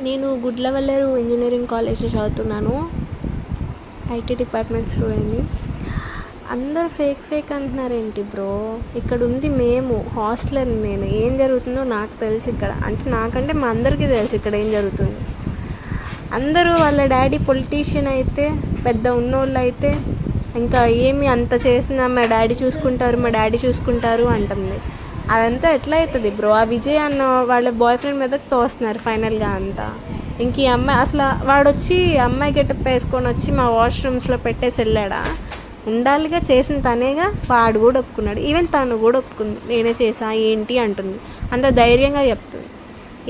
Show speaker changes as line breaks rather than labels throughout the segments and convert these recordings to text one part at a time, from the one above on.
నేను గుడ్లవల్లేరు ఇంజనీరింగ్ కాలేజ్లో చదువుతున్నాను. ఐటీ డిపార్ట్మెంట్ స్టూడెంట్ని. అందరూ ఫేక్ అంటున్నారేంటి బ్రో? ఇక్కడ ఉంది మేము హాస్టలర్. నేను ఏం జరుగుతుందో నాకు తెలుసు ఇక్కడ. అంటే నాకంటే మా అందరికీ తెలుసు ఇక్కడ ఏం జరుగుతుంది. అందరూ వాళ్ళ డాడీ పొలిటీషియన్ అయితే, పెద్ద ఉన్నోళ్ళు అయితే ఇంకా ఏమి అంత చేసినా మా డాడీ చూసుకుంటారు అంటుంది. అదంతా ఎట్లా అవుతుంది బ్రో? ఆ విజయ్ అన్న వాళ్ళ బాయ్ ఫ్రెండ్ మీదకి తోస్తున్నారు ఫైనల్గా అంతా. ఇంక ఈ అమ్మాయి అసలు వాడొచ్చి అమ్మాయి గెటప్ వేసుకొని వచ్చి మా వాష్రూమ్స్లో పెట్టేసి వెళ్ళాడా? ఉండాలిగా, చేసిన తనేగా. వాడు కూడా ఒప్పుకున్నాడు, ఈవెన్ తను కూడా ఒప్పుకుంది నేనే చేసా ఏంటి అంటుంది. అంత ధైర్యంగా చెప్తుంది.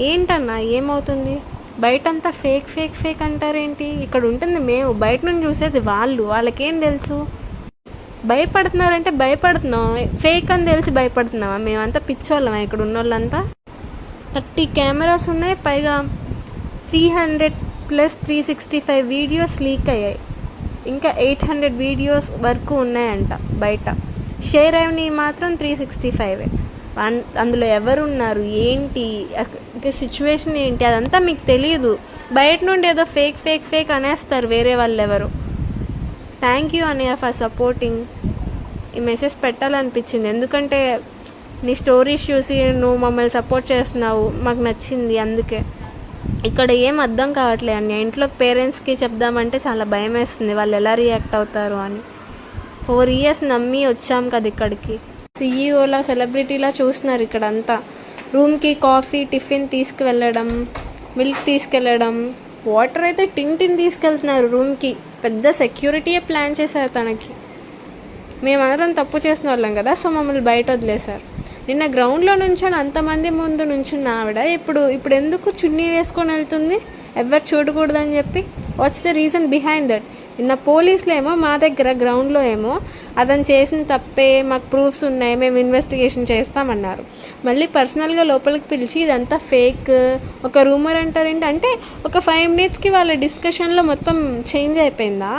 ఏంటన్నా ఏమవుతుంది? బయటంతా ఫేక్ అంటారేంటి? ఇక్కడ ఉంటుంది మేము, బయట నుంచి చూసేది వాళ్ళకేం తెలుసు? భయపడుతున్నారంటే భయపడుతున్నాం, ఫేక్ అని తెలిసి భయపడుతున్నావా? మేమంతా పిచ్చోళ్ళమా ఇక్కడ ఉన్న వాళ్ళంతా? 30 కెమెరాస్ ఉన్నాయి, పైగా 300+ 365 వీడియోస్ లీక్ అయ్యాయి. ఇంకా 800 వీడియోస్ వరకు ఉన్నాయంట బయట. షేర్ అయినవి మాత్రం 365. అందులో ఎవరున్నారు ఏంటి, సిచ్యువేషన్ ఏంటి, అదంతా మీకు తెలియదు. బయట నుండి ఏదో ఫేక్ అనేస్తారు వేరే వాళ్ళు ఎవరు. థ్యాంక్ యూ అనియా ఫర్ సపోర్టింగ్. ఈ మెసేజ్ పెట్టాలనిపించింది, ఎందుకంటే నీ స్టోరీస్ చూసి నువ్వు మమ్మల్ని సపోర్ట్ చేస్తున్నావు, మాకు నచ్చింది. అందుకే ఇక్కడ ఏం అర్థం కావట్లేదు అన్నయ్య. ఇంట్లో పేరెంట్స్కి చెప్దామంటే చాలా భయం వేస్తుంది, వాళ్ళు ఎలా రియాక్ట్ అవుతారు అని. 4 years నమ్మి వచ్చాం కదా ఇక్కడికి. CEO లా సెలబ్రిటీలా చూస్తున్నారు ఇక్కడంతా. రూమ్కి కాఫీ టిఫిన్ తీసుకువెళ్ళడం, మిల్క్ తీసుకెళ్ళడం, వాటర్ అయితే టిన్ తీసుకెళ్తున్నారు రూమ్కి. పెద్ద సెక్యూరిటీయే ప్లాన్ చేశారు తనకి. మేమందరం తప్పు చేసిన వాళ్ళం కదా, సో మమ్మల్ని బయట వదిలేశారు. నిన్న గ్రౌండ్లో నుంచొని అంతమంది ముందు నుంచున్న ఆవిడ ఇప్పుడు ఎందుకు చున్నీ వేసుకొని వెళ్తుంది? ఎవరు చూడకూడదని చెప్పి. What's the reason behind that? నిన్న పోలీసులు ఏమో మా దగ్గర గ్రౌండ్లో ఏమో అతను చేసిన తప్పే, మాకు ప్రూఫ్స్ ఉన్నాయి, మేము ఇన్వెస్టిగేషన్ చేస్తామన్నారు. మళ్ళీ పర్సనల్గా లోపలికి పిలిచి ఇదంతా ఫేక్, ఒక రూమర్ అంటారేంటి అంటే ఒక 5 minutesకి వాళ్ళ డిస్కషన్లో మొత్తం చేంజ్ అయిపోయిందా?